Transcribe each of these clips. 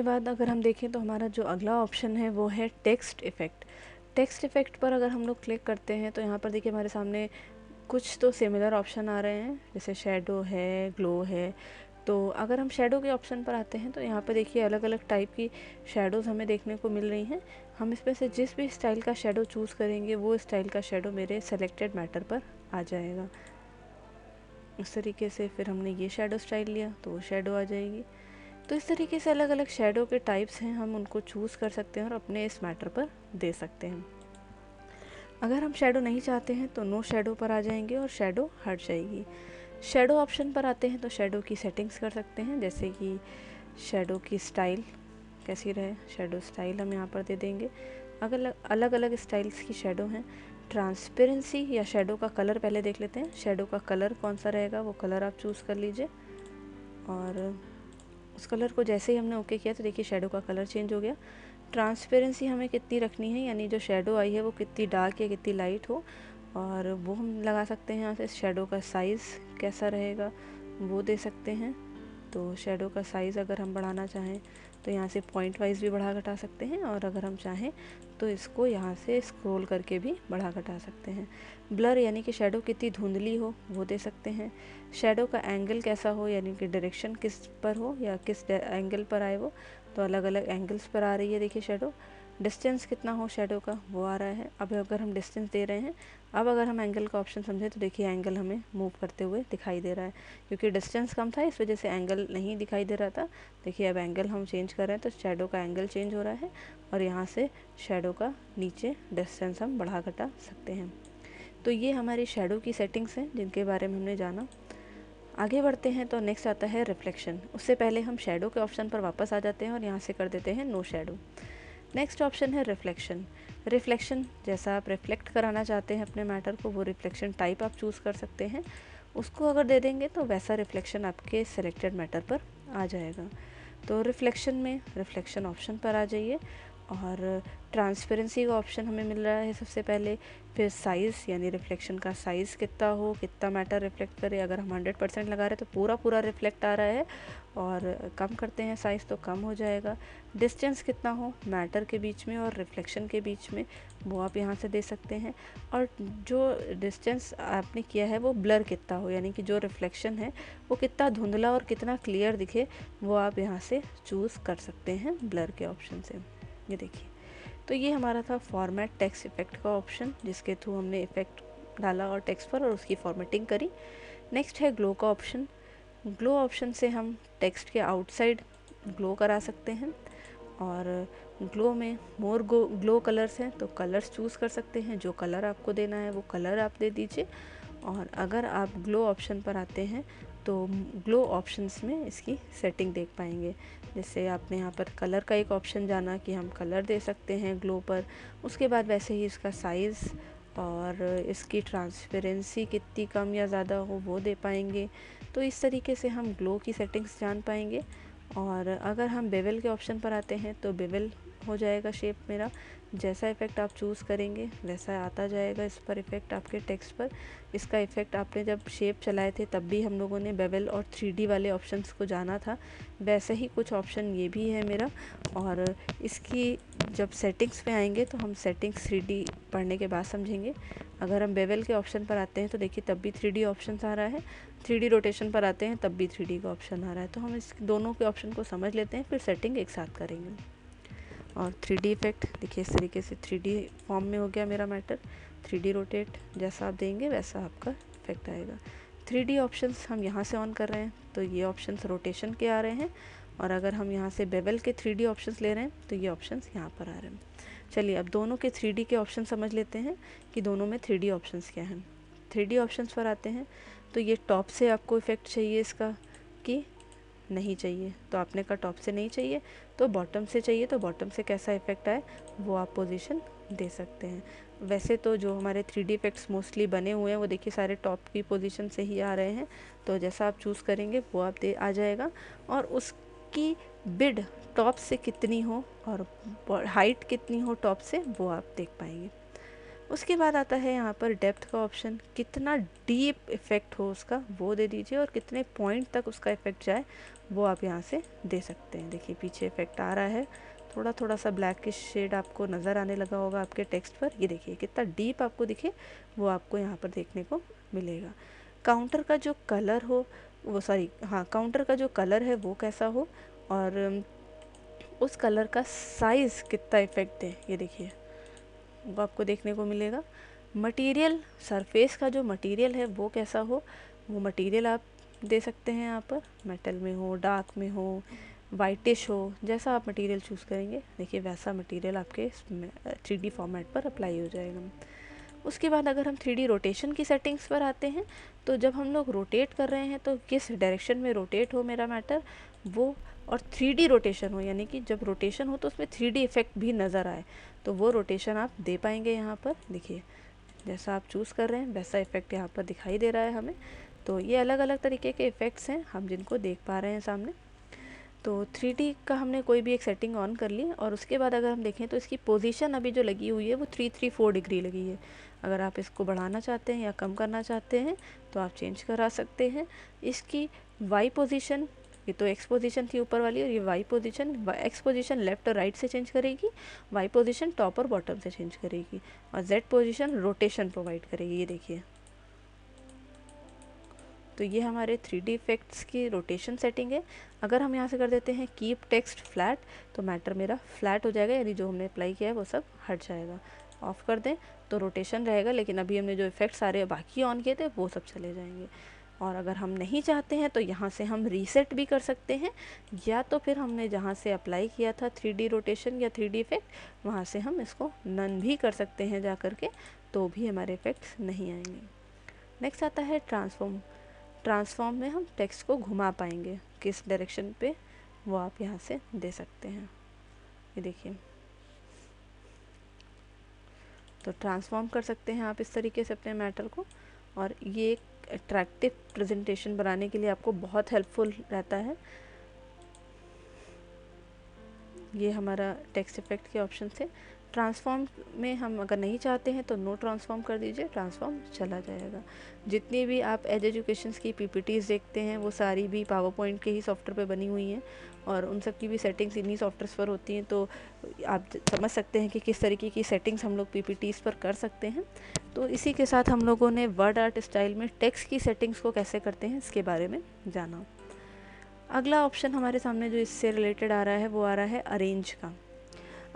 उसके बाद अगर हम देखें तो हमारा जो अगला ऑप्शन है वो है टेक्स्ट इफ़ेक्ट। टेक्स्ट इफ़ेक्ट पर अगर हम लोग क्लिक करते हैं तो यहाँ पर देखिए हमारे सामने कुछ तो सिमिलर ऑप्शन आ रहे हैं, जैसे शेडो है, ग्लो है। तो अगर हम शेडो के ऑप्शन पर आते हैं तो यहाँ पर देखिए अलग अलग टाइप की शेडोज़ हमें देखने को मिल रही हैं। हम इसमें से जिस भी स्टाइल का शेडो चूज़ करेंगे वो स्टाइल का शेडो मेरे सेलेक्टेड मैटर पर आ जाएगा। उस तरीके से फिर हमने ये शेडो स्टाइल लिया तो वो शेडो आ जाएगी। तो इस तरीके से अलग अलग शेडो के टाइप्स हैं, हम उनको चूज़ कर सकते हैं और अपने इस मैटर पर दे सकते हैं। अगर हम शेडो नहीं चाहते हैं तो नो शेडो पर आ जाएंगे और शेडो हट जाएगी। शेडो ऑप्शन पर आते हैं तो शेडो की सेटिंग्स कर सकते हैं, जैसे कि शेडो की स्टाइल कैसी रहे, शेडो स्टाइल हम यहाँ पर दे देंगे। अलग अलग स्टाइल्स की शेडो हैं। ट्रांसपेरेंसी या शेडो का कलर पहले देख लेते हैं। शेडो का कलर कौन सा रहेगा वो कलर आप चूज़ कर लीजिए और उस कलर को जैसे ही हमने ओके किया तो देखिए शेडो का कलर चेंज हो गया। ट्रांसपेरेंसी हमें कितनी रखनी है, यानी जो शेडो आई है वो कितनी डार्क या कितनी लाइट हो, और वो हम लगा सकते हैं यहाँ से। शेडो का साइज़ कैसा रहेगा वो दे सकते हैं। तो शेडो का साइज़ अगर हम बढ़ाना चाहें तो यहाँ से पॉइंट वाइज भी बढ़ा घटा सकते हैं, और अगर हम चाहें तो इसको यहाँ से स्क्रॉल करके भी बढ़ा घटा सकते हैं। ब्लर यानी कि शेडो कितनी धुंधली हो वो दे सकते हैं। शेडो का एंगल कैसा हो, यानी कि डायरेक्शन किस पर हो या किस एंगल पर आए वो, तो अलग अलग एंगल्स पर आ रही है देखिए शेडो। डिस्टेंस कितना हो शेडो का वो आ रहा है। अब अगर हम डिस्टेंस दे रहे हैं, अब अगर हम एंगल का ऑप्शन समझें तो देखिए एंगल हमें मूव करते हुए दिखाई दे रहा है, क्योंकि डिस्टेंस कम था इस वजह से एंगल नहीं दिखाई दे रहा था। देखिए अब एंगल हम चेंज कर रहे हैं तो शेडो का एंगल चेंज हो रहा है, और यहाँ से शेडो का नीचे डिस्टेंस हम बढ़ा घटा सकते हैं। तो ये हमारी शेडो की सेटिंग्स हैं जिनके बारे में हमने जाना। आगे बढ़ते हैं तो नेक्स्ट आता है रिफ्लेक्शन। उससे पहले हम शेडो के ऑप्शन पर वापस आ जाते हैं और यहाँ से कर देते हैं नो शेडो। नेक्स्ट ऑप्शन है रिफ्लेक्शन। रिफ्लेक्शन जैसा आप रिफ्लेक्ट कराना चाहते हैं अपने मैटर को, वो रिफ्लेक्शन टाइप आप चूज़ कर सकते हैं। उसको अगर दे देंगे तो वैसा रिफ्लेक्शन आपके सिलेक्टेड मैटर पर आ जाएगा। तो रिफ्लेक्शन में रिफ्लेक्शन ऑप्शन पर आ जाइए, और ट्रांसपेरेंसी का ऑप्शन हमें मिल रहा है सबसे पहले। फिर साइज़ यानी रिफ्लेक्शन का साइज़ कितना हो, कितना मैटर रिफ्लेक्ट करे। अगर हम 100% लगा रहे हैं तो पूरा पूरा रिफ्लेक्ट आ रहा है, और कम करते हैं साइज़ तो कम हो जाएगा। डिस्टेंस कितना हो मैटर के बीच में और रिफ्लेक्शन के बीच में, वो आप यहाँ से दे सकते हैं। और जो डिस्टेंस आपने किया है वो ब्लर कितना हो, यानी कि जो रिफ्लेक्शन है वो कितना धुंधला और कितना क्लियर दिखे, वो आप यहाँ से चूज़ कर सकते हैं ब्लर के ऑप्शन से। ये देखिए, तो ये हमारा था फॉर्मेट टेक्स्ट इफ़ेक्ट का ऑप्शन, जिसके थ्रू हमने इफ़ेक्ट डाला और टेक्स्ट पर और उसकी फॉर्मेटिंग करी। नेक्स्ट है ग्लो का ऑप्शन। ग्लो ऑप्शन से हम टेक्स्ट के आउटसाइड ग्लो करा सकते हैं, और ग्लो में मोर ग्लो कलर्स हैं तो कलर्स चूज़ कर सकते हैं। जो कलर आपको देना है वो कलर आप दे दीजिए। और अगर आप ग्लो ऑप्शन पर आते हैं तो ग्लो ऑप्शंस में इसकी सेटिंग देख पाएंगे। जैसे आपने यहाँ पर कलर का एक ऑप्शन जाना कि हम कलर दे सकते हैं ग्लो पर, उसके बाद वैसे ही इसका साइज़ और इसकी ट्रांसपेरेंसी कितनी कम या ज़्यादा हो वो दे पाएंगे। तो इस तरीके से हम ग्लो की सेटिंग्स जान पाएंगे। और अगर हम बेवल के ऑप्शन पर आते हैं तो बेवल हो जाएगा शेप मेरा। जैसा इफ़ेक्ट आप चूज़ करेंगे वैसा आता जाएगा इस पर इफ़ेक्ट आपके टेक्स्ट पर। इसका इफ़ेक्ट आपने जब शेप चलाए थे तब भी हम लोगों ने बेवल और 3D वाले ऑप्शंस को जाना था, वैसे ही कुछ ऑप्शन ये भी है मेरा। और इसकी जब सेटिंग्स पे आएंगे तो हम सेटिंग्स 3D पढ़ने के बाद समझेंगे। अगर हम बेवल के ऑप्शन पर आते हैं तो देखिए तब भी 3D ऑप्शन आ रहा है, 3D रोटेशन पर आते हैं तब भी 3D का ऑप्शन आ रहा है। तो हम इस दोनों के ऑप्शन को समझ लेते हैं, फिर सेटिंग एक साथ करेंगे। और 3D इफ़ेक्ट देखिए इस तरीके से 3D फॉर्म में हो गया मेरा मैटर। 3D रोटेट जैसा आप देंगे वैसा आपका इफ़ेक्ट आएगा। 3D ऑप्शंस हम यहाँ से ऑन कर रहे हैं तो ये ऑप्शंस रोटेशन के आ रहे हैं, और अगर हम यहाँ से बेवल के 3D ऑप्शंस ले रहे हैं तो ये ऑप्शंस यहाँ पर आ रहे हैं। चलिए अब दोनों के 3D के ऑप्शन समझ लेते हैं कि दोनों में 3D ऑप्शंस क्या हैं। 3D ऑप्शंस पर आते हैं तो ये टॉप से आपको इफ़ेक्ट चाहिए इसका कि नहीं चाहिए, तो आपने कहा टॉप से नहीं चाहिए तो बॉटम से चाहिए, तो बॉटम से कैसा इफ़ेक्ट आए वो आप पोजीशन दे सकते हैं। वैसे तो जो हमारे 3D इफ़ेक्ट्स मोस्टली बने हुए हैं वो देखिए सारे टॉप की पोजीशन से ही आ रहे हैं, तो जैसा आप चूज़ करेंगे वो आप दे आ जाएगा। और उसकी बिड टॉप से कितनी हो और हाइट कितनी हो टॉप से वो आप देख पाएंगे। उसके बाद आता है यहाँ पर डेप्थ का ऑप्शन, कितना डीप इफ़ेक्ट हो उसका वो दे दीजिए और कितने पॉइंट तक उसका इफ़ेक्ट जाए वो आप यहाँ से दे सकते हैं। देखिए पीछे इफ़ेक्ट आ रहा है, थोड़ा थोड़ा सा ब्लैकिश शेड आपको नज़र आने लगा होगा आपके टेक्स्ट पर। ये देखिए कितना डीप आपको दिखे वो आपको यहाँ पर देखने को मिलेगा। काउंटर का जो कलर हो वो काउंटर का जो कलर है वो कैसा हो और उस कलर का साइज़ कितना इफ़ेक्ट दे, ये देखिए वो आपको देखने को मिलेगा। मटेरियल, सरफेस का जो मटेरियल है वो कैसा हो, वो मटेरियल आप दे सकते हैं यहाँ पर, मेटल में हो, डार्क में हो, वाइटिश हो, जैसा आप मटेरियल चूज़ करेंगे देखिए वैसा मटेरियल आपके 3D फॉर्मेट पर अप्लाई हो जाएगा। उसके बाद अगर हम 3D रोटेशन की सेटिंग्स पर आते हैं तो जब हम लोग रोटेट कर रहे हैं तो किस डायरेक्शन में रोटेट हो मेरा मैटर वो, और 3D रोटेशन हो, यानी कि जब रोटेशन हो तो उसमें 3D इफ़ेक्ट भी नज़र आए, तो वो रोटेशन आप दे पाएंगे यहाँ पर। देखिए जैसा आप चूज़ कर रहे हैं वैसा इफ़ेक्ट यहाँ पर दिखाई दे रहा है हमें। तो ये अलग अलग तरीके के इफ़ेक्ट्स हैं हम जिनको देख पा रहे हैं सामने। तो 3D का हमने कोई भी एक सेटिंग ऑन कर ली और उसके बाद अगर हम देखें तो इसकी पोजीशन अभी जो लगी हुई है वो 334 डिग्री लगी है। अगर आप इसको बढ़ाना चाहते हैं या कम करना चाहते हैं तो आप चेंज करा सकते हैं। इसकी वाई पोजीशन, ये तो एक्स पोजीशन थी ऊपर वाली, और ये Y position, X position left और राइट से चेंज करेगी, वाई पोजीशन टॉप और बॉटम से चेंज करेगी, और जेड पोजीशन रोटेशन प्रोवाइड करेगी। ये देखिए तो ये हमारे 3D इफ़ेक्ट्स की रोटेशन सेटिंग है। अगर हम यहाँ से कर देते हैं कीप टेक्स्ट फ्लैट तो मैटर मेरा फ्लैट हो जाएगा, यानी जो हमने अप्लाई किया है वो सब हट जाएगा। ऑफ़ कर दें तो रोटेशन रहेगा, लेकिन अभी हमने जो इफ़ेक्ट सारे बाकी ऑन किए थे वो सब चले जाएंगे। और अगर हम नहीं चाहते हैं तो यहाँ से हम रीसेट भी कर सकते हैं, या तो फिर हमने जहाँ से अप्लाई किया था 3D रोटेशन या 3D इफ़ेक्ट वहाँ से हम इसको नन भी कर सकते हैं जा कर के, तो भी हमारे इफ़ेक्ट्स नहीं आएंगे। नेक्स्ट आता है ट्रांसफॉर्म। ट्रांसफॉर्म में हम टेक्स्ट को घुमा पाएंगे किस डायरेक्शन पे वो आप यहाँ से दे सकते हैं। ये देखिए तो ट्रांसफॉर्म कर सकते हैं आप इस तरीके से अपने मैटर को, और ये एक अट्रैक्टिव प्रेजेंटेशन बनाने के लिए आपको बहुत हेल्पफुल रहता है। ये हमारा टेक्स्ट इफेक्ट के ऑप्शन थे। ट्रांसफॉर्म में हम अगर नहीं चाहते हैं तो नो ट्रांसफॉर्म कर दीजिए, ट्रांसफॉर्म चला जाएगा। जितनी भी आप एज एजुकेशंस की पीपीटीज देखते हैं वो सारी भी पावर पॉइंट के ही सॉफ्टवेयर पे बनी हुई हैं, और उन सब की भी सेटिंग्स इन्हीं सॉफ्टवेयर पर होती हैं, तो आप समझ सकते हैं कि किस तरीके की सेटिंग्स हम लोग पीपीटीज पर कर सकते हैं। तो इसी के साथ हम लोगों ने वर्ड आर्ट स्टाइल में टेक्स्ट की सेटिंग्स को कैसे करते हैं इसके बारे में जाना। अगला ऑप्शन हमारे सामने जो इससे रिलेटेड आ रहा है वो आ रहा है अरेंज का।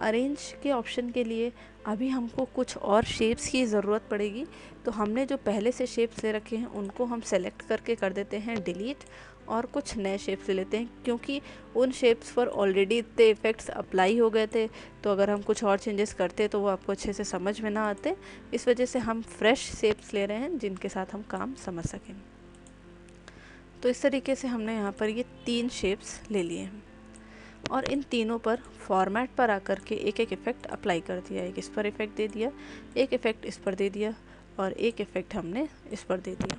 अरेंज के ऑप्शन के लिए अभी हमको कुछ और शेप्स की ज़रूरत पड़ेगी, तो हमने जो पहले से शेप्स ले रखे हैं उनको हम सेलेक्ट करके कर देते हैं डिलीट, और कुछ नए शेप्स ले लेते हैं, क्योंकि उन शेप्स पर ऑलरेडी इतने इफ़ेक्ट्स अप्लाई हो गए थे, तो अगर हम कुछ और चेंजेस करते तो वो आपको अच्छे से समझ में ना आते। इस वजह से हम फ्रेश शेप्स ले रहे हैं जिनके साथ हम काम समझ सकें। तो इस तरीके से हमने यहाँ पर ये 3 शेप्स ले लिए हैं, और इन तीनों पर फॉर्मेट पर आकर के एक एक इफ़ेक्ट अप्लाई कर दिया। एक इस पर इफ़ेक्ट दे दिया, एक इफ़ेक्ट इस पर दे दिया, और एक इफ़ेक्ट हमने इस पर दे दिया।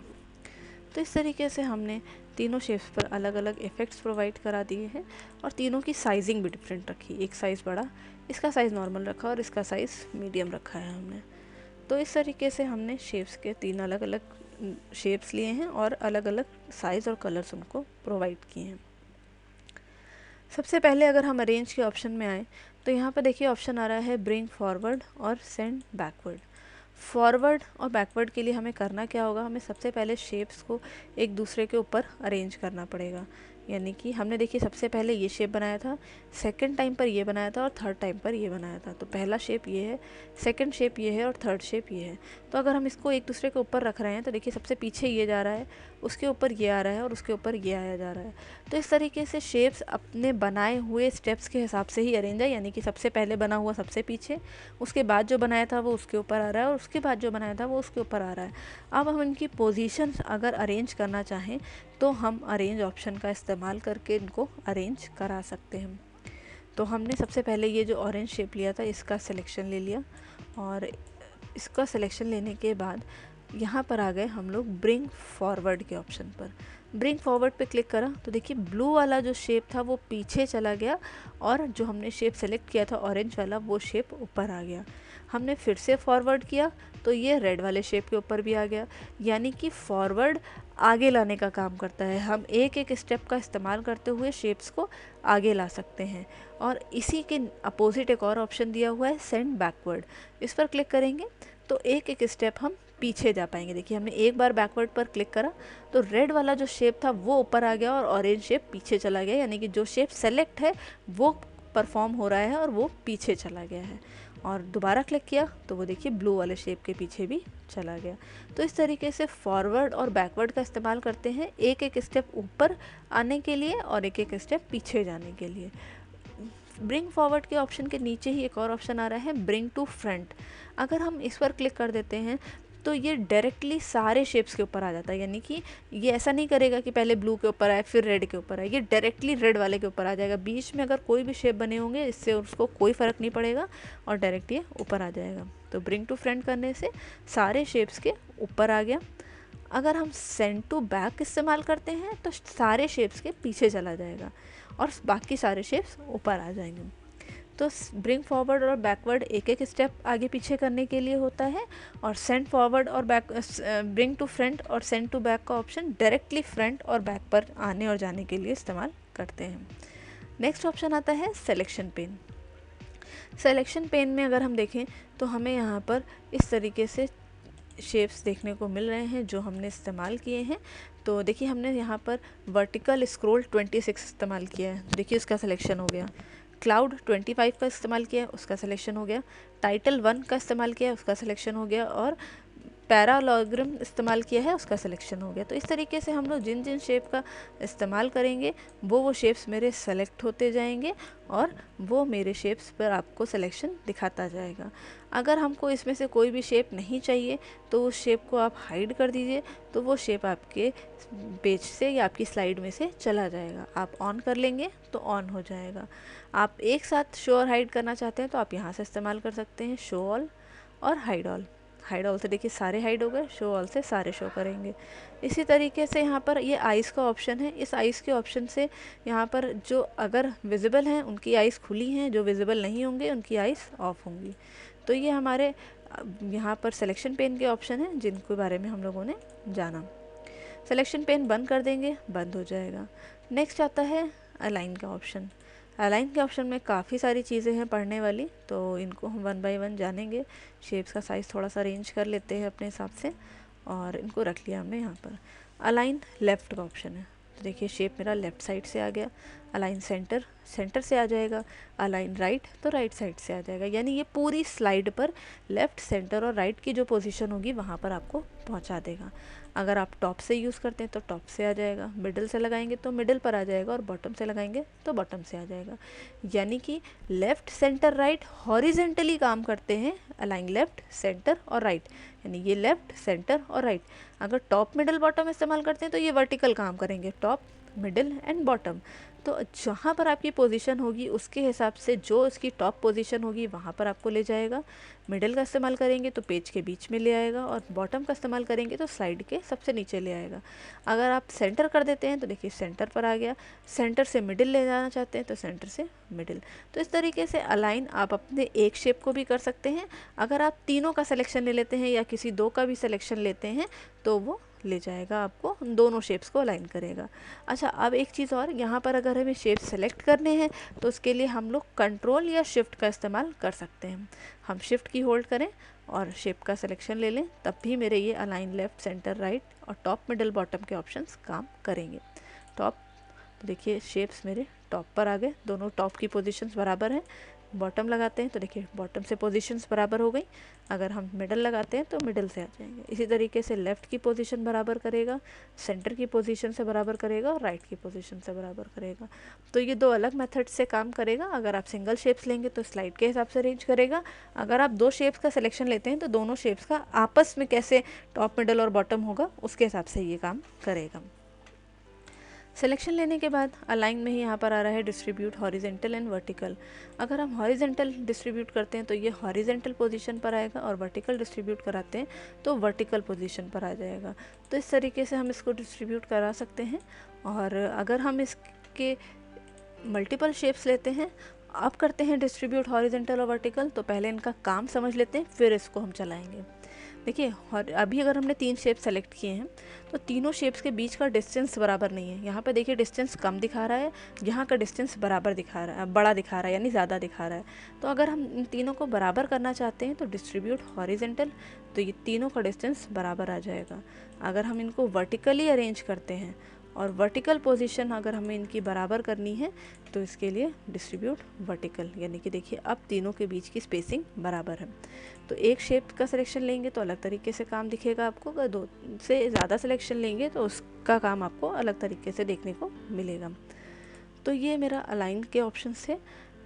तो इस तरीके से हमने तीनों शेप्स पर अलग अलग इफ़ेक्ट्स प्रोवाइड करा दिए हैं, और तीनों की साइजिंग भी डिफरेंट रखी। एक साइज़ बड़ा, इसका साइज़ नॉर्मल रखा, और इसका साइज़ मीडियम रखा है हमने। तो इस तरीके से हमने शेप्स के 3 अलग अलग शेप्स लिए हैं और अलग अलग साइज़ और कलर्स उनको प्रोवाइड किए हैं। सबसे पहले अगर हम अरेंज के ऑप्शन में आए तो यहाँ पर देखिए ऑप्शन आ रहा है ब्रिंग फॉरवर्ड और सेंड बैकवर्ड। फॉरवर्ड और बैकवर्ड के लिए हमें करना क्या होगा, हमें सबसे पहले शेप्स को एक दूसरे के ऊपर अरेंज करना पड़ेगा। यानी कि हमने देखिए सबसे पहले ये शेप बनाया था, सेकंड टाइम पर ये बनाया था, और थर्ड टाइम पर ये बनाया था। तो पहला शेप ये है, सेकंड शेप ये है, और थर्ड शेप ये है। तो अगर हम इसको एक दूसरे के ऊपर रख रहे हैं तो देखिए सबसे पीछे ये जा रहा है, उसके ऊपर ये आ रहा है, और उसके ऊपर ये आया जा रहा है। तो इस तरीके से शेप्स अपने बनाए हुए स्टेप्स के हिसाब से ही अरेंज है, यानी कि सबसे पहले बना हुआ सबसे पीछे, उसके बाद जो बनाया था वो उसके ऊपर आ रहा है, और उसके बाद जो बनाया था वो उसके ऊपर आ रहा है। अब हम इनकी पोजीशन अगर अरेंज करना चाहें तो हम अरेंज ऑप्शन का इस्तेमाल करके इनको अरेंज करा सकते हैं। तो हमने सबसे पहले ये जो ऑरेंज शेप लिया था इसका सिलेक्शन ले लिया, और इसका सिलेक्शन लेने के बाद यहाँ पर आ गए हम लोग ब्रिंग फॉरवर्ड के ऑप्शन पर। ब्रिंग फॉरवर्ड पे क्लिक करा तो देखिए ब्लू वाला जो शेप था वो पीछे चला गया और जो हमने शेप सेलेक्ट किया था ऑरेंज वाला वो शेप ऊपर आ गया। हमने फिर से फॉरवर्ड किया तो ये रेड वाले शेप के ऊपर भी आ गया। यानी कि फॉरवर्ड आगे लाने का काम करता है। हम एक एक स्टेप का इस्तेमाल करते हुए शेप्स को आगे ला सकते हैं। और इसी के अपोजिट एक और ऑप्शन दिया हुआ है सेंड बैकवर्ड। इस पर क्लिक करेंगे तो एक एक स्टेप हम पीछे जा पाएंगे। देखिए हमने एक बार बैकवर्ड पर क्लिक करा तो रेड वाला जो शेप था वो ऊपर आ गया और ऑरेंज शेप पीछे चला गया। यानी कि जो शेप सेलेक्ट है वो परफॉर्म हो रहा है और वो पीछे चला गया है। और दोबारा क्लिक किया तो वो देखिए ब्लू वाले शेप के पीछे भी चला गया। तो इस तरीके से फॉरवर्ड और बैकवर्ड का इस्तेमाल करते हैं एक एक स्टेप ऊपर आने के लिए और एक एक स्टेप पीछे जाने के लिए। ब्रिंग फॉरवर्ड के ऑप्शन के नीचे ही एक और ऑप्शन आ रहा है ब्रिंग टू फ्रंट। अगर हम इस पर क्लिक कर देते हैं तो ये डायरेक्टली सारे शेप्स के ऊपर आ जाता है। यानी कि ये ऐसा नहीं करेगा कि पहले ब्लू के ऊपर आए फिर रेड के ऊपर आए, ये डायरेक्टली रेड वाले के ऊपर आ जाएगा। बीच में अगर कोई भी शेप बने होंगे इससे उसको कोई फ़र्क नहीं पड़ेगा और डायरेक्ट ये ऊपर आ जाएगा। तो ब्रिंग टू फ्रंट करने से सारे शेप्स के ऊपर आ गया। अगर हम सेंड टू बैक इस्तेमाल करते हैं तो सारे शेप्स के पीछे चला जाएगा और बाकी सारे शेप्स ऊपर आ जाएंगे। तो ब्रिंग फॉरवर्ड और बैकवर्ड एक एक स्टेप आगे पीछे करने के लिए होता है और सेंड फॉरवर्ड और बैक ब्रिंग टू फ्रंट और सेंड टू बैक का ऑप्शन डायरेक्टली फ्रंट और बैक पर आने और जाने के लिए इस्तेमाल करते हैं। नेक्स्ट ऑप्शन आता है सिलेक्शन पेन। सिलेक्शन पेन में अगर हम देखें तो हमें यहाँ पर इस तरीके से शेप्स देखने को मिल रहे हैं जो हमने इस्तेमाल किए हैं। तो देखिए हमने यहाँ पर वर्टिकल स्क्रॉल 26 इस्तेमाल किया है, देखिए उसका सिलेक्शन हो गया। क्लाउड 25 का इस्तेमाल किया है, उसका सिलेक्शन हो गया। टाइटल 1 का इस्तेमाल किया है, उसका सिलेक्शन हो गया। और पैरालॉग्राम इस्तेमाल किया है, उसका सिलेक्शन हो गया। तो इस तरीके से हम लोग जिन जिन शेप का इस्तेमाल करेंगे वो शेप्स मेरे सेलेक्ट होते जाएंगे और वो मेरे शेप्स पर आपको सिलेक्शन दिखाता जाएगा। अगर हमको इसमें से कोई भी शेप नहीं चाहिए तो उस शेप को आप हाइड कर दीजिए तो वो शेप आपके पेज से या आपकी स्लाइड में से चला जाएगा। आप ऑन कर लेंगे तो ऑन हो जाएगा। आप एक साथ शो और हाइड करना चाहते हैं तो आप यहाँ से इस्तेमाल कर सकते हैं शो ऑल और हाइड ऑल। हाइड ऑल से देखिए सारे हाइड हो गए, शो ऑल से सारे शो करेंगे। इसी तरीके से यहाँ पर ये आइज़ का ऑप्शन है। इस आइज़ के ऑप्शन से यहाँ पर जो अगर विजिबल हैं उनकी आइज़ खुली हैं, जो विजिबल नहीं होंगे उनकी आइज़ ऑफ होंगी। तो ये हमारे यहाँ पर सिलेक्शन पेन के ऑप्शन हैं जिनके बारे में हम लोगों ने जाना। सिलेक्शन पेन बंद कर देंगे, बंद हो जाएगा। नेक्स्ट आता है अलाइन का ऑप्शन। अलाइन के ऑप्शन में काफ़ी सारी चीज़ें हैं पढ़ने वाली, तो इनको हम 1 बाय 1 जानेंगे। शेप्स का साइज़ थोड़ा सा अरेंज कर लेते हैं अपने हिसाब से और इनको रख लिया हमने यहाँ पर। अलाइन लेफ़्ट का ऑप्शन है, तो देखिए शेप मेरा लेफ़्ट साइड से आ गया। अलाइन सेंटर, सेंटर से आ जाएगा। अलाइन राइट, तो राइट साइड से आ जाएगा। यानी ये पूरी स्लाइड पर लेफ़्ट, सेंटर और राइट की जो पोजीशन होगी वहाँ पर आपको पहुँचा देगा। अगर आप टॉप से यूज़ करते हैं तो टॉप से आ जाएगा, मिडिल से लगाएंगे तो मिडिल पर आ जाएगा और बॉटम से लगाएंगे तो बॉटम से आ जाएगा। यानी कि लेफ़्ट, सेंटर, राइट हॉरिजेंटली काम करते हैं। अलाइन लेफ़्ट, सेंटर और राइट, यानी ये लेफ़्ट, सेंटर और राइट। अगर टॉप, मिडिल, बॉटम इस्तेमाल करते हैं तो ये वर्टिकल काम करेंगे, टॉप, मिडिल एंड बॉटम। तो जहाँ पर आपकी पोजीशन होगी उसके हिसाब से जो इसकी टॉप पोजीशन होगी वहाँ पर आपको ले जाएगा। मिडिल का इस्तेमाल करेंगे तो पेज के बीच में ले आएगा और बॉटम का इस्तेमाल करेंगे तो स्लाइड के सबसे नीचे ले आएगा। अगर आप सेंटर कर देते हैं तो देखिए सेंटर पर आ गया। सेंटर से मिडिल ले जाना चाहते हैं तो सेंटर से मिडिल। तो इस तरीके से अलाइन आप अपने एक शेप को भी कर सकते हैं। अगर आप तीनों का सिलेक्शन ले लेते हैं या किसी दो का भी सिलेक्शन लेते हैं तो वो ले जाएगा, आपको दोनों शेप्स को अलाइन करेगा। अच्छा, अब एक चीज़ और, यहाँ पर अगर हमें शेप सेलेक्ट करने हैं तो उसके लिए हम लोग कंट्रोल या शिफ्ट का इस्तेमाल कर सकते हैं। हम शिफ्ट की होल्ड करें और शेप का सिलेक्शन ले लें तब भी मेरे ये अलाइन लेफ़्ट, सेंटर, राइट और टॉप, मिडिल, बॉटम के ऑप्शंस काम करेंगे। टॉप, तो देखिए शेप्स मेरे टॉप पर आ गए, दोनों टॉप की पोजीशंस बराबर हैं। बॉटम लगाते हैं तो देखिए बॉटम से पोजीशंस बराबर हो गई। अगर हम मिडल लगाते हैं तो मिडल से आ जाएंगे। इसी तरीके से लेफ़्ट की पोजीशन बराबर करेगा, सेंटर की पोजीशन से बराबर करेगा और राइट की पोजीशन से बराबर करेगा। तो ये दो अलग मेथड से काम करेगा। अगर आप सिंगल शेप्स लेंगे तो स्लाइड के हिसाब से अरेंज करेगा। अगर आप दो शेप्स का सिलेक्शन लेते हैं तो दोनों शेप्स का आपस में कैसे टॉप, मिडल और बॉटम होगा उसके हिसाब से ये काम करेगा। सिलेक्शन लेने के बाद अलाइन में ही यहाँ पर आ रहा है डिस्ट्रीब्यूट हॉरिजेंटल एंड वर्टिकल। अगर हम हॉरिजेंटल डिस्ट्रीब्यूट करते हैं तो ये हॉरिजेंटल पोजीशन पर आएगा, और वर्टिकल डिस्ट्रीब्यूट कराते हैं तो वर्टिकल पोजीशन पर आ जाएगा। तो इस तरीके से हम इसको डिस्ट्रीब्यूट करा सकते हैं। और अगर हम इसके मल्टीपल शेप्स लेते हैं, अब करते हैं डिस्ट्रीब्यूट हॉरिजेंटल और वर्टिकल, तो पहले इनका काम समझ लेते हैं, फिर इसको हम चलाएंगे। देखिए, अभी अगर हमने 3 शेप सेलेक्ट किए हैं तो तीनों शेप्स के बीच का डिस्टेंस बराबर नहीं है। यहाँ पे देखिए डिस्टेंस कम दिखा रहा है, यहाँ का डिस्टेंस बराबर दिखा रहा है, बड़ा दिखा रहा है, यानी ज़्यादा दिखा रहा है। तो अगर हम इन तीनों को बराबर करना चाहते हैं तो डिस्ट्रीब्यूट हॉरिजेंटल, तो ये तीनों का डिस्टेंस बराबर आ जाएगा। अगर हम इनको वर्टिकली अरेंज करते हैं और वर्टिकल पोजीशन अगर हमें इनकी बराबर करनी है तो इसके लिए डिस्ट्रीब्यूट वर्टिकल, यानी कि देखिए अब तीनों के बीच की स्पेसिंग बराबर है। तो एक शेप का सिलेक्शन लेंगे तो अलग तरीके से काम दिखेगा आपको, अगर 2 से ज़्यादा सिलेक्शन लेंगे तो उसका काम आपको अलग तरीके से देखने को मिलेगा। तो ये मेरा अलाइन के ऑप्शंस है।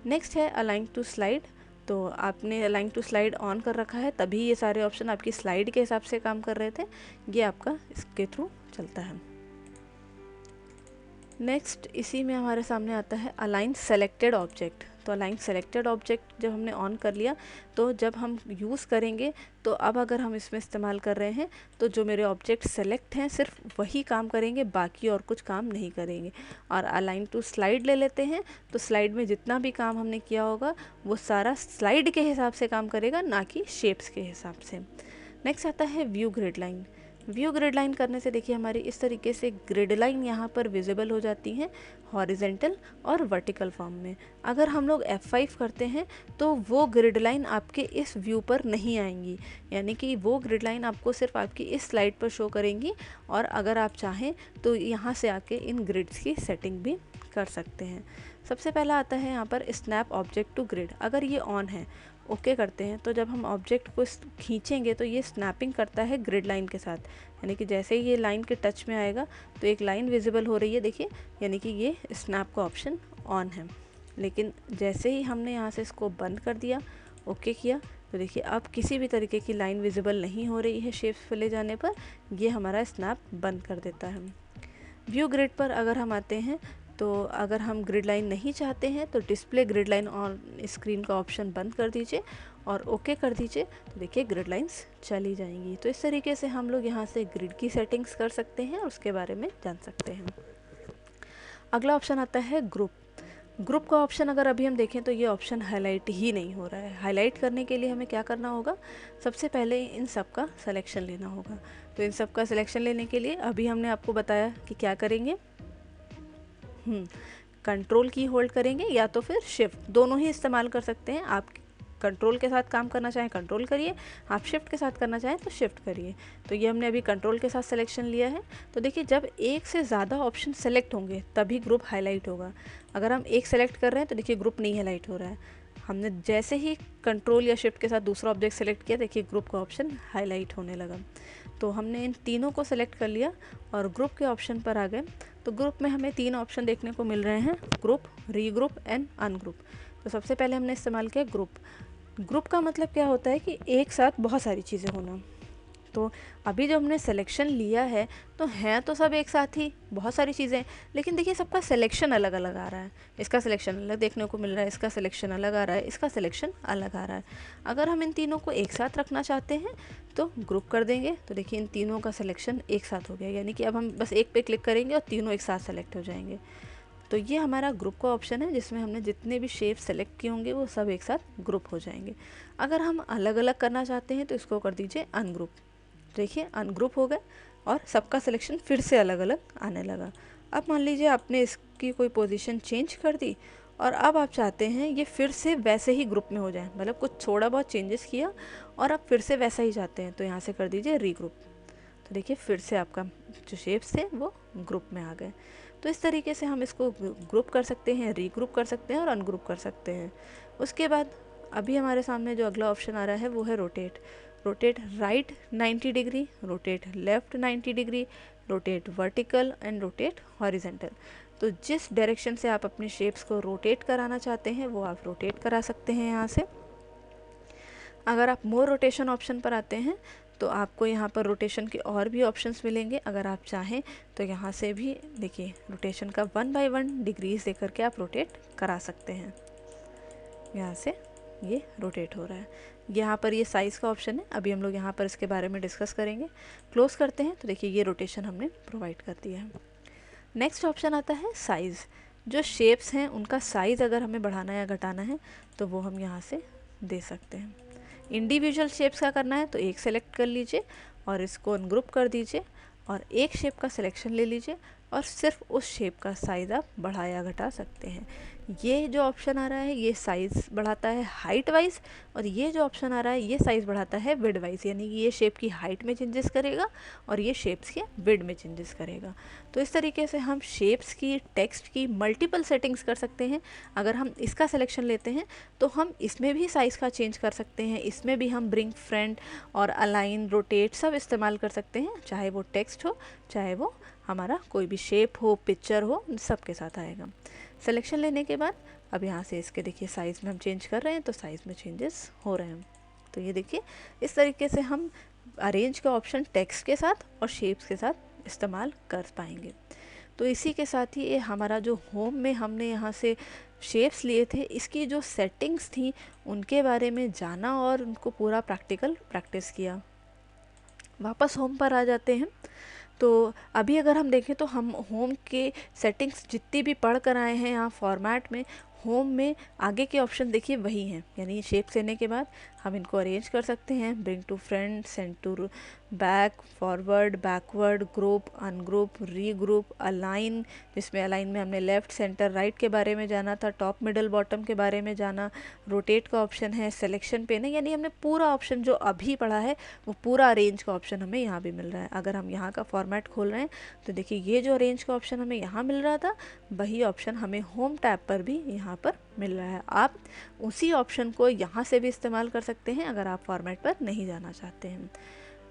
नेक्स्ट है अलाइन टू स्लाइड। तो आपने अलाइन टू स्लाइड ऑन कर रखा है, तभी ये सारे ऑप्शन आपकी स्लाइड के हिसाब से काम कर रहे थे। ये आपका इसके थ्रू चलता है। नेक्स्ट इसी में हमारे सामने आता है अलाइन सेलेक्टेड ऑब्जेक्ट। तो अलाइन सेलेक्टेड ऑब्जेक्ट जब हमने ऑन कर लिया तो जब हम यूज़ करेंगे तो अब अगर हम इसमें इस्तेमाल कर रहे हैं तो जो मेरे ऑब्जेक्ट सेलेक्ट हैं सिर्फ वही काम करेंगे, बाकी और कुछ काम नहीं करेंगे। और अलाइन टू स्लाइड ले लेते हैं तो स्लाइड में जितना भी काम हमने किया होगा वो सारा स्लाइड के हिसाब से काम करेगा, ना कि शेप्स के हिसाब से। नेक्स्ट आता है view grid line. View grid line करने से देखिए हमारी इस तरीके से ग्रिड लाइन यहाँ पर विजिबल हो जाती हैं हॉरिजेंटल और वर्टिकल फॉर्म में। अगर हम लोग F5 करते हैं तो वो ग्रिड लाइन आपके इस व्यू पर नहीं आएंगी, यानी कि वो ग्रिड लाइन आपको सिर्फ आपकी इस स्लाइड पर शो करेंगी। और अगर आप चाहें तो यहाँ से आके इन ग्रिड्स की सेटिंग भी कर सकते हैं। सबसे पहला आता है यहाँ पर स्नैप ऑब्जेक्ट टू ग्रिड। अगर ये ऑन है, ओके करते हैं, तो जब हम ऑब्जेक्ट को खींचेंगे तो ये स्नैपिंग करता है ग्रिड लाइन के साथ, यानी कि जैसे ही ये लाइन के टच में आएगा तो एक लाइन विजिबल हो रही है, देखिए, यानी कि ये स्नैप का ऑप्शन ऑन है। लेकिन जैसे ही हमने यहाँ से इसको बंद कर दिया, ओके किया, तो देखिए अब किसी भी तरीके की लाइन विजिबल नहीं हो रही है शेप्स पे ले जाने पर, ये हमारा स्नैप बंद कर देता है। व्यू ग्रिड पर अगर हम आते हैं तो अगर हम ग्रिड लाइन नहीं चाहते हैं तो display grid line on screen का ऑप्शन बंद कर दीजिए और ओके कर दीजिए, तो देखिए ग्रिड लाइंस चली जाएंगी। तो इस तरीके से हम लोग यहाँ से ग्रिड की सेटिंग्स कर सकते हैं और उसके बारे में जान सकते हैं। अगला ऑप्शन आता है ग्रुप। ग्रुप का ऑप्शन अगर अभी हम देखें तो ये ऑप्शन हाईलाइट ही नहीं हो रहा है। हाईलाइट करने के लिए हमें क्या करना होगा, सबसे पहले इन सब का सिलेक्शन लेना होगा। तो इन सब का सिलेक्शन लेने के लिए अभी हमने आपको बताया कि क्या करेंगे, कंट्रोल की होल्ड करेंगे या तो फिर शिफ्ट, दोनों ही इस्तेमाल कर सकते हैं। आप कंट्रोल के साथ काम करना चाहें कंट्रोल करिए, आप शिफ्ट के साथ करना चाहें तो शिफ्ट करिए। तो ये हमने अभी कंट्रोल के साथ सिलेक्शन लिया है। तो देखिए जब एक से ज़्यादा ऑप्शन सेलेक्ट होंगे तभी ग्रुप हाईलाइट होगा। अगर हम एक सेलेक्ट कर रहे हैं तो देखिए ग्रुप नहीं हाईलाइट हो रहा है। हमने जैसे ही कंट्रोल या शिफ्ट के साथ दूसरा ऑब्जेक्ट सेलेक्ट किया, देखिए ग्रुप का ऑप्शन हाईलाइट होने लगा। तो हमने इन तीनों को सेलेक्ट कर लिया और ग्रुप के ऑप्शन पर आ गए। तो ग्रुप में हमें 3 ऑप्शन देखने को मिल रहे हैं, ग्रुप, रीग्रुप एंड अनग्रुप। तो सबसे पहले हमने इस्तेमाल किया ग्रुप। ग्रुप का मतलब क्या होता है कि एक साथ बहुत सारी चीज़ें होना। तो अभी जो हमने सिलेक्शन लिया है तो हैं तो सब एक साथ ही बहुत सारी चीज़ें, लेकिन देखिए सबका सिलेक्शन अलग अलग आ रहा है। इसका सिलेक्शन अलग देखने को मिल रहा है, इसका सिलेक्शन अलग आ रहा है, इसका सिलेक्शन अलग आ रहा है। अगर हम इन तीनों को एक साथ रखना चाहते हैं तो ग्रुप कर देंगे, तो देखिए इन तीनों का सिलेक्शन एक साथ हो गया, यानी कि अब हम बस एक पे क्लिक करेंगे और तीनों एक साथ सेलेक्ट हो जाएंगे। तो ये हमारा ग्रुप का ऑप्शन है जिसमें हमने जितने भी शेप सेलेक्ट किए होंगे वो सब एक साथ ग्रुप हो जाएंगे। अगर हम अलग अलग करना चाहते हैं तो इसको कर दीजिए अनग्रुप। देखिए अनग्रुप हो गए और सबका सिलेक्शन फिर से अलग अलग आने लगा। अब मान लीजिए आपने इसकी कोई पोजीशन चेंज कर दी और अब आप चाहते हैं ये फिर से वैसे ही ग्रुप में हो जाए, मतलब कुछ थोड़ा बहुत चेंजेस किया और अब फिर से वैसा ही चाहते हैं, तो यहाँ से कर दीजिए रीग्रुप। तो देखिए फिर से आपका जो शेप्स थे वो ग्रुप में आ गए। तो इस तरीके से हम इसको ग्रुप कर सकते हैं, रीग्रुप कर सकते हैं और अनग्रुप कर सकते हैं। उसके बाद अभी हमारे सामने जो अगला ऑप्शन आ रहा है वो है rotate. Rotate right 90 degree, rotate left 90 degree, rotate vertical and rotate horizontal. तो जिस डायरेक्शन से आप अपने शेप्स को रोटेट कराना चाहते हैं वो आप रोटेट करा सकते हैं यहाँ से। अगर आप मोर रोटेशन ऑप्शन पर आते हैं तो आपको यहाँ पर रोटेशन के और भी ऑप्शंस मिलेंगे। अगर आप चाहें तो यहाँ से भी देखिए रोटेशन का 1 बाय 1 डिग्रीज दे करके आप रोटेट करा सकते हैं। यहाँ से ये रोटेट हो रहा है। यहाँ पर ये साइज़ का ऑप्शन है, अभी हम लोग यहाँ पर इसके बारे में डिस्कस करेंगे। क्लोज करते हैं तो देखिए ये रोटेशन हमने प्रोवाइड कर दिया है। नेक्स्ट ऑप्शन आता है साइज़। जो शेप्स हैं उनका साइज़ अगर हमें बढ़ाना या घटाना है तो वो हम यहाँ से दे सकते हैं। इंडिविजुअल शेप्स का करना है तो एक सेलेक्ट कर लीजिए और इसको अनग्रुप कर दीजिए और एक शेप का सिलेक्शन ले लीजिए और सिर्फ उस शेप का साइज़ आप बढ़ा या घटा सकते हैं। ये जो ऑप्शन आ रहा है ये साइज़ बढ़ाता है हाइट वाइज, और ये जो ऑप्शन आ रहा है ये साइज़ बढ़ाता है विड वाइज, यानी कि ये शेप की हाइट में चेंजेस करेगा और ये शेप्स के विड में चेंजेस करेगा। तो इस तरीके से हम शेप्स की, टेक्स्ट की मल्टीपल सेटिंग्स कर सकते हैं। अगर हम इसका सिलेक्शन लेते हैं तो हम इसमें भी साइज़ का चेंज कर सकते हैं, इसमें भी हम ब्रिंग फ्रंट और अलाइन, रोटेट सब इस्तेमाल कर सकते हैं, चाहे वो टेक्स्ट हो चाहे वो हमारा कोई भी शेप हो, पिक्चर हो, सब के साथ आएगा। सिलेक्शन लेने के बाद अब यहाँ से इसके देखिए साइज़ में हम चेंज कर रहे हैं तो साइज़ में चेंजेस हो रहे हैं। तो ये देखिए इस तरीके से हम अरेंज का ऑप्शन टेक्स्ट के साथ और शेप्स के साथ इस्तेमाल कर पाएंगे। तो इसी के साथ ही ये हमारा जो होम में हमने यहाँ से शेप्स लिए थे, इसकी जो सेटिंग्स थी उनके बारे में जाना और उनको पूरा प्रैक्टिस किया। वापस होम पर आ जाते हैं। तो अभी अगर हम देखें तो हम होम के सेटिंग्स जितनी भी पढ़ कर आए हैं यहाँ फॉर्मेट में, होम में आगे के ऑप्शन देखिए वही हैं, यानी शेप्स लेने के बाद हम इनको अरेंज कर सकते हैं, bring to front, send to back, forward, backward, group, ungroup, regroup, align, जिसमें अलाइन में हमने लेफ़्ट, सेंटर, राइट के बारे में जाना था, टॉप, मिडल, बॉटम के बारे में जाना, रोटेट का ऑप्शन है, सिलेक्शन पेन है, यानी हमने पूरा ऑप्शन जो अभी पढ़ा है वो पूरा अरेंज का ऑप्शन हमें यहाँ भी मिल रहा है। अगर हम यहाँ का फॉर्मेट खोल रहे हैं तो देखिए ये जो अरेंज का ऑप्शन हमें यहाँ मिल रहा था वही ऑप्शन हमें होम टैब पर भी यहाँ पर मिल रहा है। आप उसी ऑप्शन को यहाँ से भी इस्तेमाल कर सकते हैं अगर आप फॉर्मेट पर नहीं जाना चाहते हैं।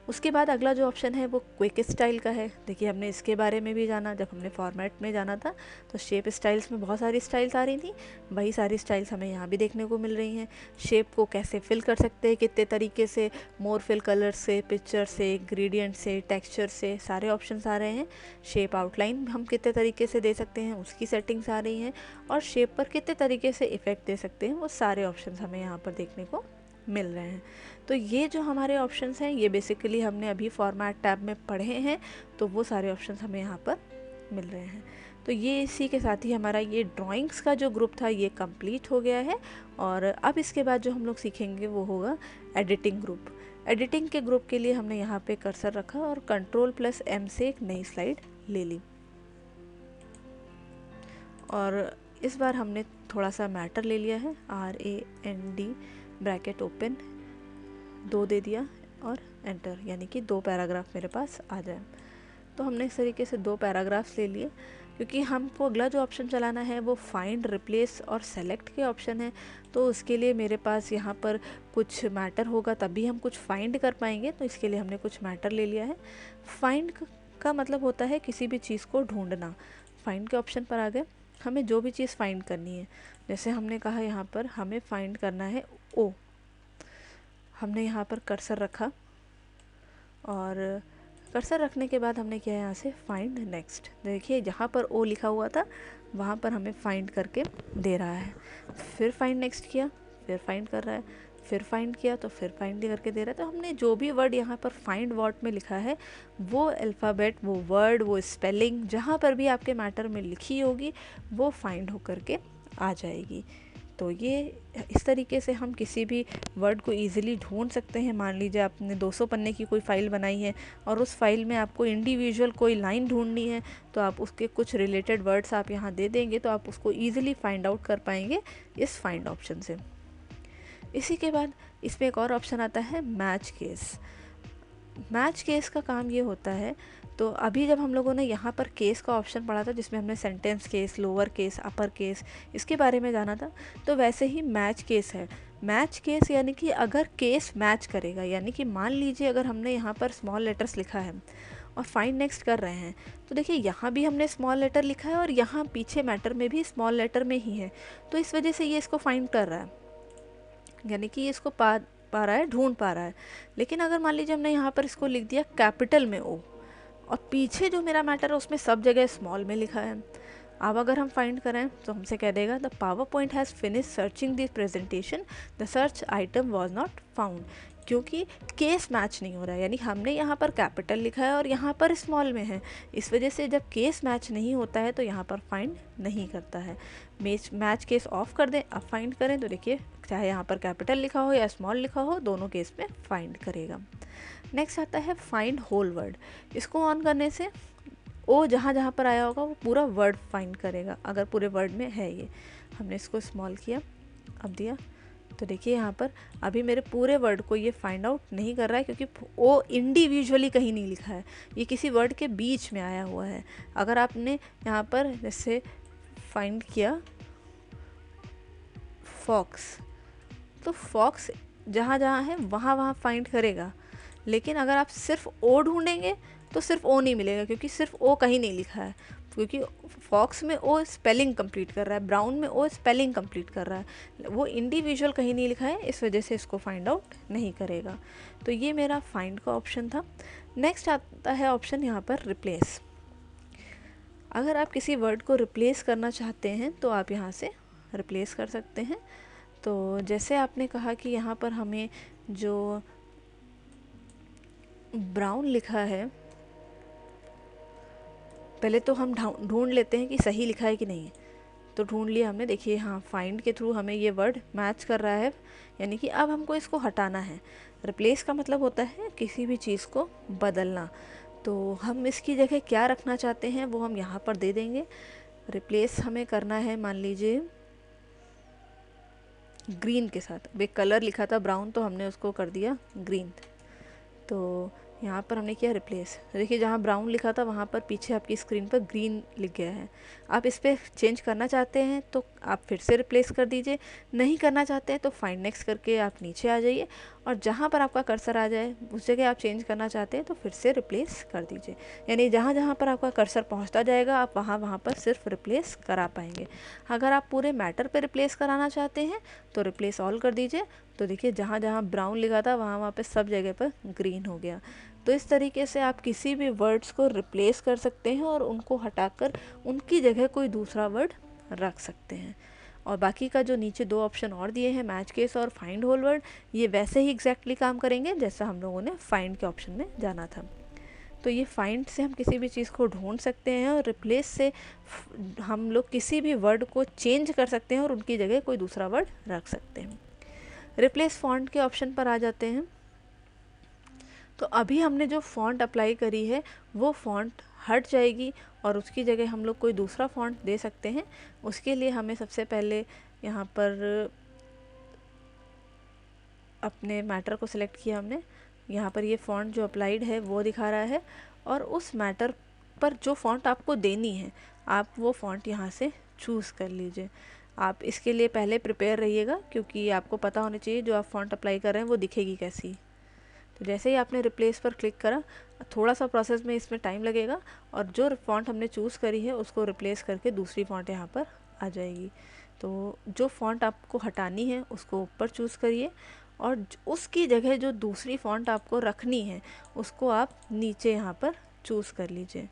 उसके बाद अगला जो ऑप्शन है वो क्विक स्टाइल का है। देखिए हमने इसके बारे में भी जाना, जब हमने फॉर्मेट में जाना था तो शेप स्टाइल्स में बहुत सारी स्टाइल्स आ रही थी, वही सारी स्टाइल्स हमें यहाँ भी देखने को मिल रही हैं। शेप को कैसे फिल कर सकते हैं, कितने तरीके से, मोर फिल कलर से, पिक्चर से, ग्रेडियंट से, टेक्सचर से, सारे ऑप्शंस आ रहे हैं। शेप आउटलाइन हम कितने तरीके से दे सकते हैं उसकी सेटिंग्स आ रही हैं, और शेप पर कितने तरीके से इफ़ेक्ट दे सकते हैं वो सारे ऑप्शंस हमें यहाँ पर देखने को मिल रहे हैं। तो ये जो हमारे ऑप्शंस हैं ये बेसिकली हमने अभी फॉर्मेट टैब में पढ़े हैं, तो वो सारे ऑप्शंस हमें यहाँ पर मिल रहे हैं। तो ये इसी के साथ ही हमारा ये ड्राइंग्स का जो ग्रुप था ये कंप्लीट हो गया है। और अब इसके बाद जो हम लोग सीखेंगे वो होगा एडिटिंग ग्रुप। एडिटिंग के ग्रुप के लिए हमने यहाँ पे कर्सर रखा और Ctrl+M से एक नई स्लाइड ले ली, और इस बार हमने थोड़ा सा मैटर ले लिया है, RAND ब्रैकेट ओपन 2 दे दिया और एंटर, यानी कि 2 पैराग्राफ मेरे पास आ जाए। तो हमने इस तरीके से 2 पैराग्राफ्स ले लिए। क्योंकि हमको अगला जो ऑप्शन चलाना है वो फाइंड, रिप्लेस और सेलेक्ट के ऑप्शन है, तो उसके लिए मेरे पास यहाँ पर कुछ मैटर होगा तभी हम कुछ फाइंड कर पाएंगे, तो इसके लिए हमने कुछ मैटर ले लिया है। फाइंड का मतलब होता है किसी भी चीज़ को ढूंढना। फाइंड के ऑप्शन पर आ गए, हमें जो भी चीज़ फाइंड करनी है, जैसे हमने कहा यहाँ पर हमें फाइंड करना है ओ, हमने यहाँ पर कर्सर रखा और कर्सर रखने के बाद हमने किया यहाँ से फाइंड नेक्स्ट। देखिए जहाँ पर ओ लिखा हुआ था वहाँ पर हमें फाइंड करके दे रहा है। फिर फाइंड नेक्स्ट किया, फिर फाइंड कर रहा है, फिर फाइंड किया तो फिर फाइंड करके दे रहा है। तो हमने जो भी वर्ड यहाँ पर फाइंड वर्ड में लिखा है वो अल्फ़ाबेट, वो वर्ड, वो स्पेलिंग जहाँ पर भी आपके मैटर में लिखी होगी वो फाइंड होकर के आ जाएगी। तो ये इस तरीके से हम किसी भी वर्ड को इजीली ढूंढ सकते हैं। मान लीजिए आपने 200 पन्ने की कोई फ़ाइल बनाई है और उस फाइल में आपको इंडिविजुअल कोई लाइन ढूंढनी है, तो आप उसके कुछ रिलेटेड वर्ड्स आप यहाँ दे देंगे तो आप उसको ईजिली फाइंड आउट कर पाएंगे इस फाइंड ऑप्शन से। इसी के बाद इसमें एक और ऑप्शन आता है मैच केस। मैच केस का काम ये होता है, तो अभी जब हम लोगों ने यहाँ पर केस का ऑप्शन पढ़ा था जिसमें हमने sentence case, lower case, upper case इसके बारे में जाना था, तो वैसे ही मैच केस है। मैच केस यानी कि अगर केस मैच करेगा, यानी कि मान लीजिए अगर हमने यहाँ पर स्मॉल लेटर्स लिखा है और फाइंड नेक्स्ट कर रहे हैं, तो देखिए यहाँ भी हमने स्मॉल लेटर लिखा है और यहाँ पीछे मैटर में भी स्मॉल लेटर में ही है, तो इस वजह से ये इसको फाइंड कर रहा है, यानी कि ये इसको पा रहा है, ढूंढ पा रहा है। लेकिन अगर मान लीजिए हमने यहाँ पर इसको लिख दिया कैपिटल में ओ, और पीछे जो मेरा मैटर है उसमें सब जगह स्मॉल में लिखा है, अब अगर हम फाइंड करें तो हमसे कह देगा the power point has finish searching this presentation, the search item was not found, क्योंकि केस मैच नहीं हो रहा है। यानी हमने यहाँ पर कैपिटल लिखा है और यहाँ पर स्मॉल में है, इस वजह से जब केस मैच नहीं होता है तो यहाँ पर फाइंड नहीं करता है। मैच केस ऑफ कर दें, अब फाइंड करें तो देखिए चाहे यहाँ पर कैपिटल लिखा हो या स्मॉल लिखा हो, दोनों केस में फाइंड करेगा। नेक्स्ट आता है फाइंड होल वर्ड। इसको ऑन करने से ओ जहाँ जहाँ पर आया होगा वो पूरा वर्ड फाइंड करेगा, अगर पूरे वर्ड में है ये। हमने इसको स्मॉल किया, अब दिया, तो देखिए यहाँ पर अभी मेरे पूरे वर्ड को ये फाइंड आउट नहीं कर रहा है, क्योंकि ओ इंडिविजुअली कहीं नहीं लिखा है, ये किसी वर्ड के बीच में आया हुआ है। अगर आपने यहाँ पर जैसे फाइंड किया फॉक्स, तो फॉक्स जहाँ जहाँ है वहाँ वहाँ फाइंड करेगा, लेकिन अगर आप सिर्फ ओ ढूंढेंगे तो सिर्फ ओ नहीं मिलेगा, क्योंकि सिर्फ ओ कहीं नहीं लिखा है, क्योंकि फॉक्स में ओ स्पेलिंग कंप्लीट कर रहा है, ब्राउन में ओ स्पेलिंग कंप्लीट कर रहा है, वो इंडिविजुअल कहीं नहीं लिखा है, इस वजह से इसको फाइंड आउट नहीं करेगा। तो ये मेरा फाइंड का ऑप्शन था। नेक्स्ट आता है ऑप्शन यहाँ पर रिप्लेस। अगर आप किसी वर्ड को रिप्लेस करना चाहते हैं तो आप यहाँ से रिप्लेस कर सकते हैं। तो जैसे आपने कहा कि यहाँ पर हमें जो ब्राउन लिखा है, पहले तो हम ढूंढ लेते हैं कि सही लिखा है कि नहीं है। तो ढूंढ लिया हमने, देखिए हाँ फाइंड के थ्रू हमें ये वर्ड मैच कर रहा है, यानी कि अब हमको इसको हटाना है। रिप्लेस का मतलब होता है किसी भी चीज़ को बदलना। तो हम इसकी जगह क्या रखना चाहते हैं वो हम यहाँ पर दे देंगे। रिप्लेस हमें करना है, मान लीजिए ग्रीन के साथ। अब एक कलर लिखा था ब्राउन, तो हमने उसको कर दिया ग्रीन। तो यहाँ पर हमने किया रिप्लेस। देखिए जहाँ ब्राउन लिखा था वहाँ पर पीछे आपकी स्क्रीन पर ग्रीन लिख गया है। आप इस पर चेंज करना चाहते हैं तो आप फिर से रिप्लेस कर दीजिए, नहीं करना चाहते हैं तो फाइंड नेक्स्ट करके आप नीचे आ जाइए, और जहाँ पर आपका कर्सर आ जाए उस जगह आप चेंज करना चाहते हैं तो फिर से रिप्लेस कर दीजिए। यानी जहाँ जहाँ पर आपका कर्सर पहुँचता जाएगा आप वहाँ पर सिर्फ रिप्लेस करा पाएंगे। अगर आप पूरे मैटर पर रिप्लेस कराना चाहते हैं तो रिप्लेस ऑल कर दीजिए। तो देखिए जहाँ जहाँ ब्राउन लिखा था वहाँ पे सब जगह पर ग्रीन हो गया। तो इस तरीके से आप किसी भी वर्ड्स को रिप्लेस कर सकते हैं और उनको हटाकर उनकी जगह कोई दूसरा वर्ड रख सकते हैं। और बाकी का जो नीचे दो ऑप्शन और दिए हैं, मैच केस और फाइंड होल वर्ड, ये वैसे ही एग्जैक्टली काम करेंगे जैसा हम लोगों ने फाइंड के ऑप्शन में जाना था। तो ये फाइंड से हम किसी भी चीज़ को ढूंढ सकते हैं, और रिप्लेस से हम लोग किसी भी वर्ड को चेंज कर सकते हैं और उनकी जगह कोई दूसरा वर्ड रख सकते हैं। रिप्लेस फॉन्ट के ऑप्शन पर आ जाते हैं। तो अभी हमने जो फ़ॉन्ट अप्लाई करी है वो फ़ॉन्ट हट जाएगी और उसकी जगह हम लोग कोई दूसरा फ़ॉन्ट दे सकते हैं। उसके लिए हमें सबसे पहले यहाँ पर अपने मैटर को सिलेक्ट किया हमने, यहाँ पर ये फ़ॉन्ट जो अप्लाइड है वो दिखा रहा है, और उस मैटर पर जो फ़ॉन्ट आपको देनी है आप वो फ़ॉन्ट यहाँ से चूज़ कर लीजिए। आप इसके लिए पहले प्रिपेयर रहिएगा, क्योंकि आपको पता होना चाहिए जो आप फ़ॉन्ट अप्लाई कर रहे हैं वो दिखेगी कैसी। तो जैसे ही आपने रिप्लेस पर क्लिक करा, थोड़ा सा प्रोसेस में इसमें टाइम लगेगा, और जो फ़ॉन्ट हमने चूज़ करी है उसको रिप्लेस करके दूसरी फ़ॉन्ट यहाँ पर आ जाएगी। तो जो फ़ॉन्ट आपको हटानी है उसको ऊपर चूज़ करिए, और उसकी जगह जो दूसरी फ़ॉन्ट आपको रखनी है उसको आप नीचे यहाँ पर चूज़ कर लीजिए।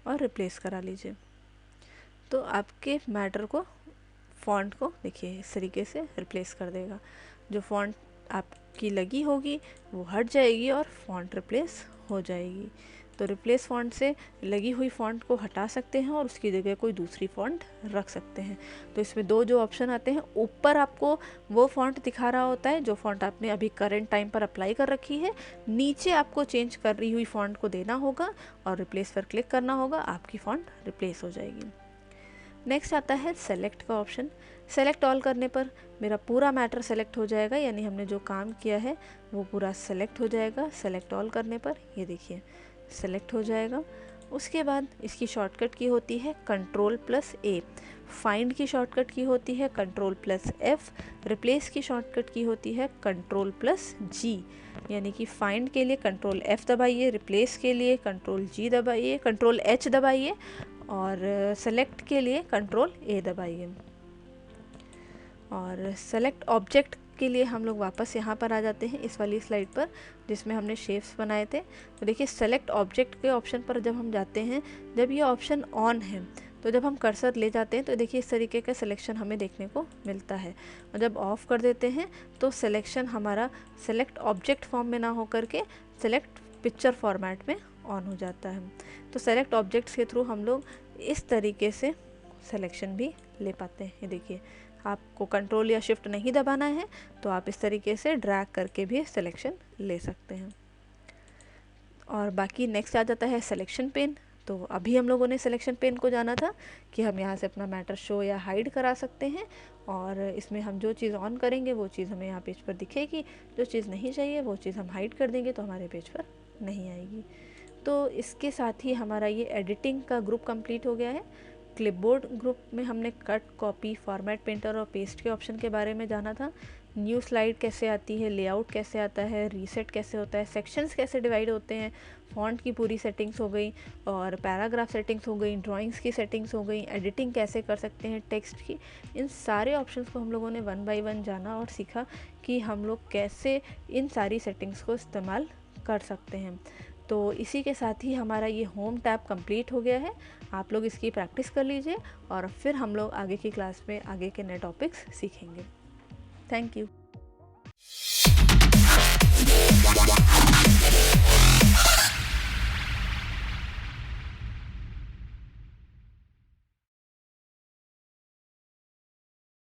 और रिप्लेस करा लीजिए। तो आपके मैटर को, फ़ॉन्ट को देखिए इस तरीके से रिप्लेस कर देगा। जो फ़ॉन्ट आपकी लगी होगी वो हट जाएगी और फ़ॉन्ट रिप्लेस हो जाएगी। तो रिप्लेस फ़ॉन्ट से लगी हुई फ़ॉन्ट को हटा सकते हैं और उसकी जगह कोई दूसरी फ़ॉन्ट रख सकते हैं। तो इसमें दो जो ऑप्शन आते हैं, ऊपर आपको वो फ़ॉन्ट दिखा रहा होता है जो फ़ॉन्ट आपने अभी करंट टाइम पर अप्लाई कर रखी है, नीचे आपको चेंज कर रही हुई फ़ॉन्ट को देना होगा और रिप्लेस पर क्लिक करना होगा, आपकी फ़ॉन्ट रिप्लेस हो जाएगी। नेक्स्ट आता है सेलेक्ट का ऑप्शन। सेलेक्ट ऑल करने पर मेरा पूरा मैटर सेलेक्ट हो जाएगा, यानी हमने जो काम किया है वो पूरा सेलेक्ट हो जाएगा। सेलेक्ट ऑल करने पर ये देखिए सेलेक्ट हो जाएगा। उसके बाद इसकी शॉर्टकट की होती है Ctrl+A, फाइंड की शॉर्टकट की होती है Ctrl+F, रिप्लेस की शॉर्टकट की होती है Ctrl+G। यानी कि फाइंड के लिए Ctrl+F दबाइए, रिप्लेस के लिए Ctrl+G दबाइए, Ctrl+H दबाइए, और सेलेक्ट के लिए Ctrl+A दबाइए। और सेलेक्ट ऑब्जेक्ट के लिए हम लोग वापस यहाँ पर आ जाते हैं, इस वाली स्लाइड पर जिसमें हमने शेप्स बनाए थे। तो देखिए सेलेक्ट ऑब्जेक्ट के ऑप्शन पर जब हम जाते हैं, जब ये ऑप्शन ऑन है तो जब हम कर्सर ले जाते हैं तो देखिए इस तरीके का सिलेक्शन हमें देखने को मिलता है। और जब ऑफ़ कर देते हैं तो सिलेक्शन हमारा सेलेक्ट ऑब्जेक्ट फॉर्म में ना हो करके सेलेक्ट पिक्चर फॉर्मेट में ऑन हो जाता है। तो सेलेक्ट ऑब्जेक्ट्स के थ्रू हम लोग इस तरीके से सिलेक्शन भी ले पाते हैं। ये देखिए, आपको कंट्रोल या शिफ्ट नहीं दबाना है तो आप इस तरीके से ड्रैग करके भी सिलेक्शन ले सकते हैं। और बाकी नेक्स्ट आ जाता है सिलेक्शन पेन। तो अभी हम लोगों ने सिलेक्शन पेन को जाना था कि हम यहाँ से अपना मैटर शो या हाइड करा सकते हैं, और इसमें हम जो चीज़ ऑन करेंगे वो चीज़ हमें यहाँ पेज पर दिखेगी, जो चीज़ नहीं चाहिए वो चीज़ हम हाइड कर देंगे तो हमारे पेज पर नहीं आएगी। तो इसके साथ ही हमारा ये एडिटिंग का ग्रुप कंप्लीट हो गया है। क्लिपबोर्ड ग्रुप में हमने कट, कॉपी, फॉर्मेट, पेंटर और पेस्ट के ऑप्शन के बारे में जाना था। न्यू स्लाइड कैसे आती है, लेआउट कैसे आता है, रीसेट कैसे होता है, सेक्शंस कैसे डिवाइड होते हैं, फॉन्ट की पूरी सेटिंग्स हो गई और पैराग्राफ सेटिंग्स हो गई, ड्राइंग्स की सेटिंग्स हो गई, एडिटिंग कैसे कर सकते हैं टेक्स्ट की। इन सारे ऑप्शंस को हम लोगों ने 1 बाय 1 जाना और सीखा कि हम लोग कैसे इन सारी सेटिंग्स को इस्तेमाल कर सकते हैं। तो इसी के साथ ही हमारा ये होम टैब कंप्लीट हो गया है। आप लोग इसकी प्रैक्टिस कर लीजिए और फिर हम लोग आगे की क्लास में आगे के नए टॉपिक्स सीखेंगे। Thank you.